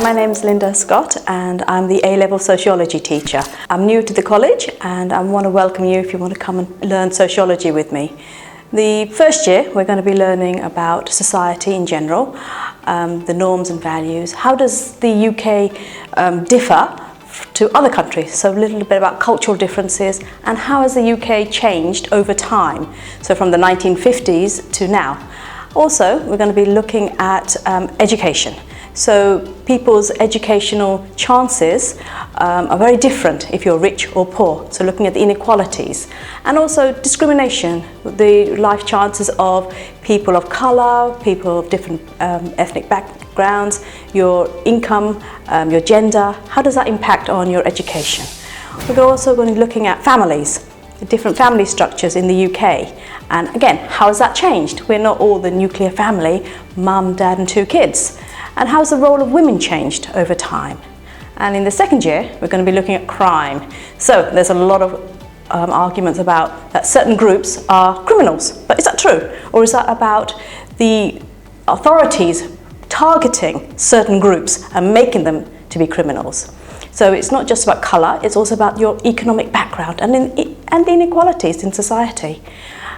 my name is Linda Scott and I'm the A-level sociology teacher. I'm new to the college and I want to welcome you if you want to come and learn sociology with me. The first year we're going to be learning about society in general, the norms and values. How does the UK differ to other countries? So a little bit about cultural differences and how has the UK changed over time, so from the 1950s to now. Also, we're going to be looking at education. So people's educational chances are very different if you're rich or poor. So looking at the inequalities and also discrimination, the life chances of people of colour, people of different ethnic backgrounds, your income, your gender, how does that impact on your education? We're also going to be looking at families, the different family structures in the UK. And again, how has that changed? We're not all the nuclear family, mum, dad and 2 kids. And how's the role of women changed over time? And in the second year, we're going to be looking at crime. So there's a lot of arguments about that certain groups are criminals. But is that true? Or is that about the authorities targeting certain groups and making them to be criminals? So it's not just about colour, it's also about your economic background and the inequalities in society.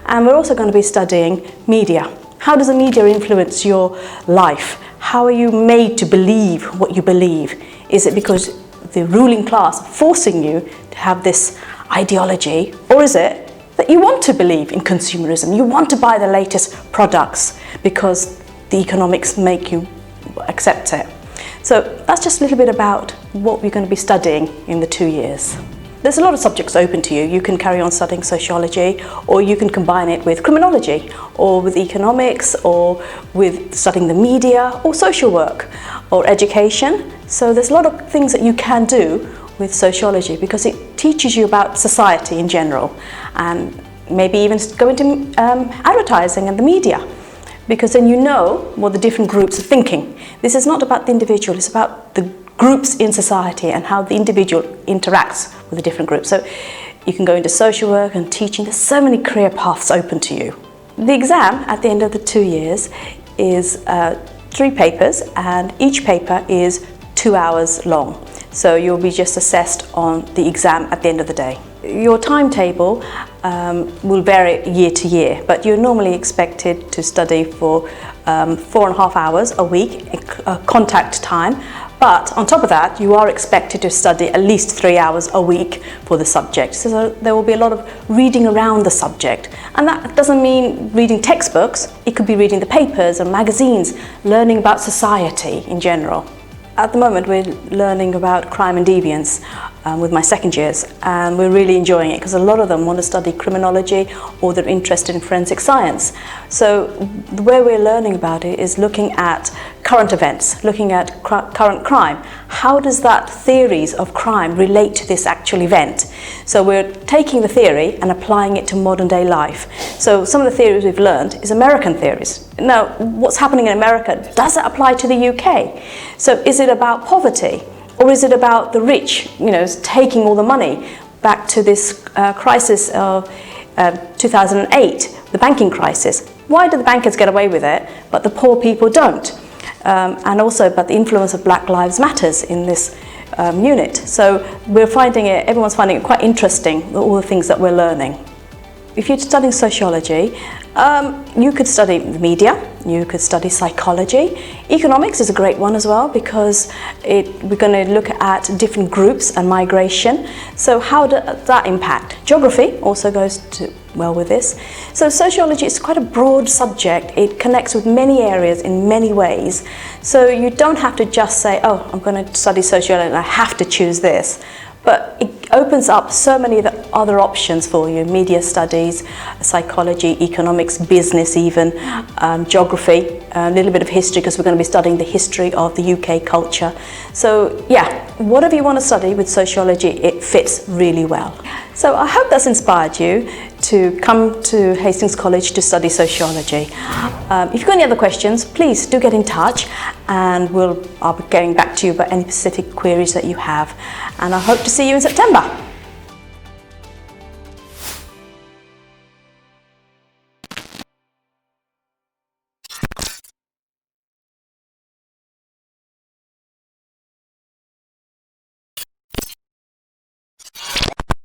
And we're also going to be studying media. How does the media influence your life? How are you made to believe what you believe? Is it because the ruling class are forcing you to have this ideology, or is it that you want to believe in consumerism? You want to buy the latest products because the economics make you accept it. So that's just a little bit about what we're going to be studying in the 2 years. There's a lot of subjects open to you. You can carry on studying sociology, or you can combine it with criminology, or with economics, or with studying the media, or social work, or education. So there's a lot of things that you can do with sociology because it teaches you about society in general, and maybe even go into advertising and the media, because then you know what the different groups are thinking. This is not about the individual, it's about the groups in society and how the individual interacts with the different groups. So you can go into social work and teaching. There's so many career paths open to you. The exam at the end of the 2 years is 3 papers, and each paper is 2 hours long. So you'll be just assessed on the exam at the end of the day. Your timetable will vary year to year, but you're normally expected to study for 4.5 hours a week, contact time. But on top of that, you are expected to study at least 3 hours a week for the subject. So there will be a lot of reading around the subject. And that doesn't mean reading textbooks. It could be reading the papers and magazines, learning about society in general. At the moment, we're learning about crime and deviance with my second years, and we're really enjoying it because a lot of them want to study criminology or they're interested in forensic science. So the way we're learning about it is looking at current events, looking at current crime. How does that theories of crime relate to this actual event? So we're taking the theory and applying it to modern day life. So some of the theories we've learned is American theories. Now, what's happening in America, does that apply to the UK? So is it about poverty? Or is it about the rich, taking all the money back to this crisis of 2008, the banking crisis? Why do the bankers get away with it, but the poor people don't? And also about the influence of Black Lives Matters in this unit. So everyone's finding it quite interesting, all the things that we're learning. If you're studying sociology, you could study the media, you could study psychology. Economics is a great one as well because we're going to look at different groups and migration. So how does that impact? Geography also goes well with this. So sociology is quite a broad subject. It connects with many areas in many ways. So you don't have to just say, oh, I'm going to study sociology and I have to choose this. But it opens up so many other options for you: media studies, psychology, economics, business even, geography, a little bit of history because we're going to be studying the history of the UK culture. So yeah, whatever you want to study with sociology, it fits really well. So I hope that's inspired you to come to Hastings College to study sociology. If you've got any other questions, please do get in touch and I'll be getting back to you about any specific queries that you have. And I hope to see you in September.